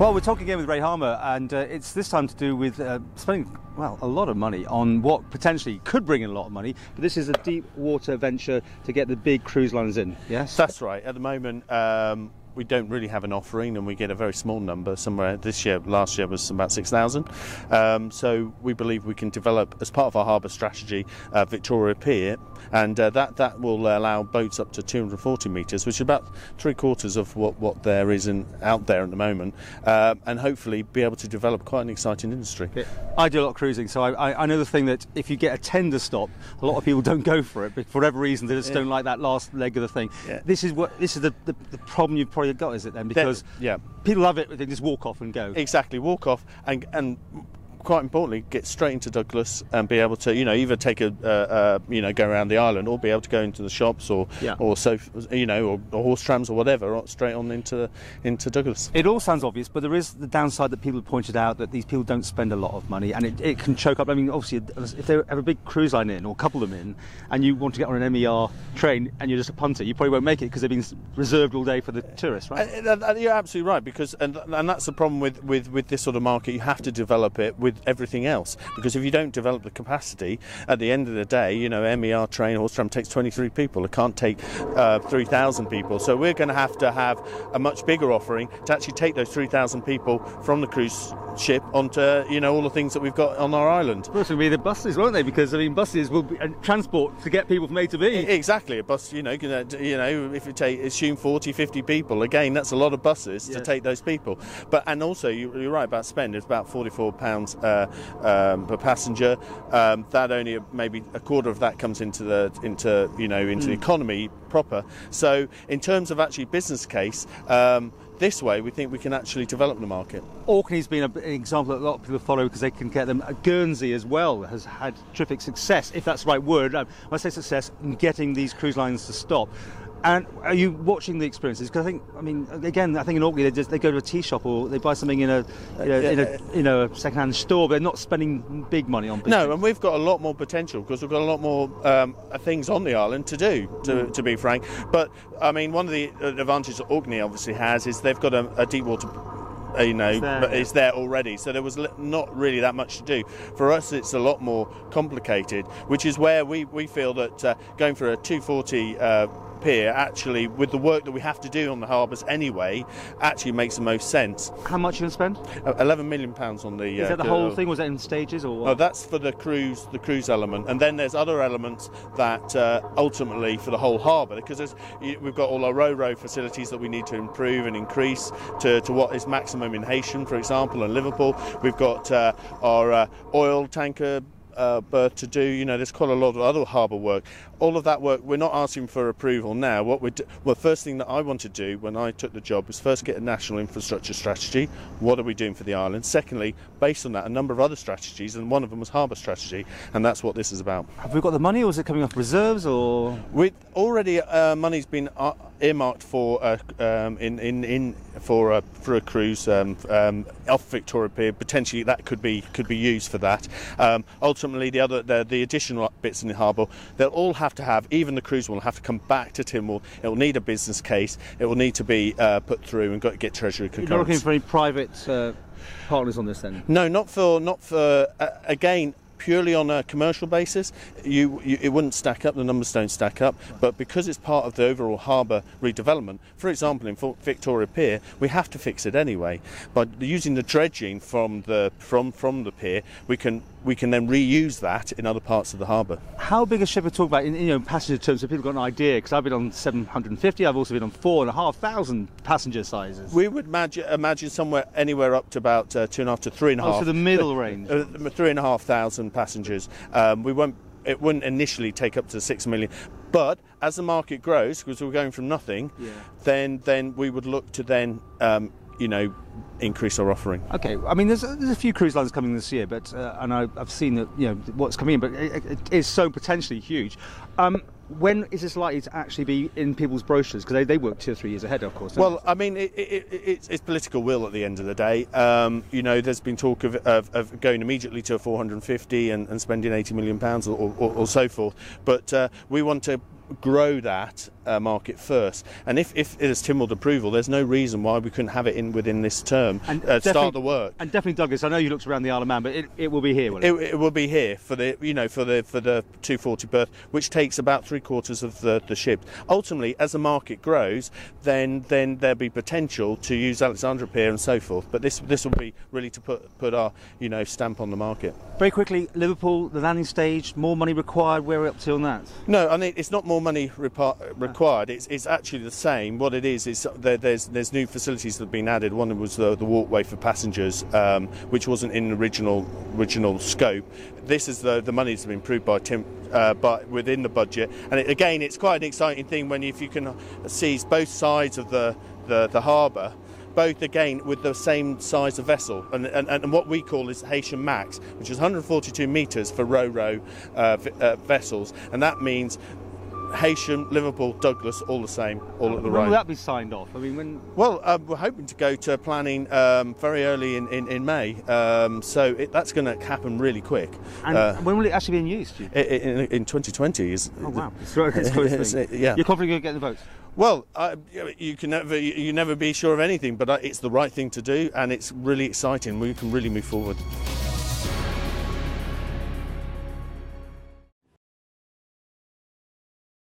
Well, we're talking again with Ray Harmer, and it's this time to do with spending, well, a lot of money on what potentially could bring in a lot of money. But this is a deep water venture to get the big cruise liners in, yes? That's right. At the moment, we don't really have an offering, and we get a very small number. Somewhere this year, last year was about 6,000. So we believe we can develop, as part of our harbour strategy, Victoria Pier, and that will allow boats up to 240 metres, which is about 3/4 of what there is out there at the moment, and hopefully be able to develop quite an exciting industry. Yeah. I do a lot of cruising, so I know the thing that if you get a tender stop, a lot of people don't go for it, but for whatever reason they just don't like that last leg of the thing. Yeah. This is the problem you've probably got, is it then? Because people love it, they just walk off and go. Exactly, walk off and quite importantly, get straight into Douglas and be able to, either take go around the island, or be able to go into the shops, or horse trams or whatever, or straight on into Douglas. It all sounds obvious, but there is the downside that people have pointed out, that these people don't spend a lot of money, and it can choke up. I mean, obviously, if they have a big cruise line in, or a couple of them in, and you want to get on an MER train and you're just a punter, you probably won't make it because they've been reserved all day for the tourists, right? You're absolutely right, because and that's the problem with this sort of market. You have to develop it with everything else, because if you don't develop the capacity, at the end of the day, MER train, horse tram takes 23 people. It can't take 3,000 people. So we're going to have a much bigger offering to actually take those 3,000 people from the cruise ship onto all the things that we've got on our island. Well, it's going to be the buses, won't they? Because buses will be transport to get people from A to B. Exactly, a bus. If you assume 40, 50 people, again, that's a lot of buses to take those people. And also, you're right about spend. It's about £44 per passenger. That only maybe a quarter of that comes into the economy proper. So in terms of actually business case, this way we think we can actually develop the market. Orkney's been an example that a lot of people follow because they can get them. Guernsey as well has had terrific success, if that's the right word. When I say success, in getting these cruise lines to stop. And are you watching the experiences? Because I think in Orkney they go to a tea shop, or they buy something in a second-hand store. But they're not spending big money on business. No, and we've got a lot more potential because we've got a lot more things on the island to do. To be frank, but I mean, one of the advantages that Orkney obviously has is they've got a deep water. But it's there already, so there was not really that much to do. For us, it's a lot more complicated, which is where we feel that going for a 240 pier, actually, with the work that we have to do on the harbours anyway, actually makes the most sense. How much are you going to spend? £11 million on the... Is that the whole thing? Was that in stages, or what? No, that's for the cruise element, and then there's other elements that ultimately for the whole harbour, because we've got all our row facilities that we need to improve and increase to what is maximum in Haitian, for example, and Liverpool. We've got our oil tanker berth to do. There's quite a lot of other harbour work. All of that work, we're not asking for approval now. First thing that I want to do when I took the job was first get a national infrastructure strategy. What are we doing for the island? Secondly, based on that, a number of other strategies, and one of them was harbour strategy, and that's what this is about. Have we got the money, or is it coming off reserves, or? Money's been earmarked for a cruise off Victoria Pier. Potentially that could be used for that. Ultimately, the additional bits in the harbour, they'll all have to have. Even the cruise will have to come back to Tynwald. It will need a business case. It will need to be put through and get Treasury concurrence. You're not looking for any private partners on this then? No, not for again. Purely on a commercial basis, it wouldn't stack up. The numbers don't stack up. But because it's part of the overall harbour redevelopment, for example, in Victoria Pier, we have to fix it anyway. By using the dredging from the pier, we can then reuse that in other parts of the harbour. How big a ship are we talking about in passenger terms, so people got an idea? Because I've been on 750. I've also been on 4,500 passenger sizes. We would imagine anywhere up to about 2.5 to 3.5. Oh, so the middle range. 3,500 passengers. It wouldn't initially take up to 6 million, but as the market grows, because we're going from nothing, then we would look to then increase our offering. Okay, I mean there's a few cruise lines coming this year, but and I've seen that what's coming in, but it is so potentially huge. When is this likely to actually be in people's brochures? Because they work 2 or 3 years ahead, of course. Well, I mean, it's political will at the end of the day. There's been talk of going immediately to a 450 and spending £80 million or so forth. But we want to grow that market first. And if it is Tynwald approval, there's no reason why we couldn't have it within this term and start the work. And definitely, Douglas, I know you looked around the Isle of Man, but it will be here, will it? It will be here for the 240 berth, which takes about 3/4 of the ship. Ultimately, as the market grows, then there'll be potential to use Alexandra Pier and so forth. But this will be really to put our stamp on the market. Very quickly, Liverpool, the landing stage, more money required. Where are we up to on that? No, I mean it's not more money required. It's actually the same. What it is there's new facilities that have been added. One was the walkway for passengers, which wasn't in the original scope. This is the money that's been approved by Tim, but within the budget. And again, it's quite an exciting thing if you can see both sides of the harbour. Both again with the same size of vessel, and what we call is Haitian Max, which is 142 metres for ro-ro vessels, and that means Haitian, Liverpool, Douglas, all the same, all at the When will that be signed off? I mean, when? Well, we're hoping to go to planning very early in May, so that's going to happen really quick. And when will it actually be in use? In 2020 is. Oh wow! It's close. Yeah. You're confident you'll get the votes? Well, you never be sure of anything, but it's the right thing to do, and it's really exciting. We can really move forward.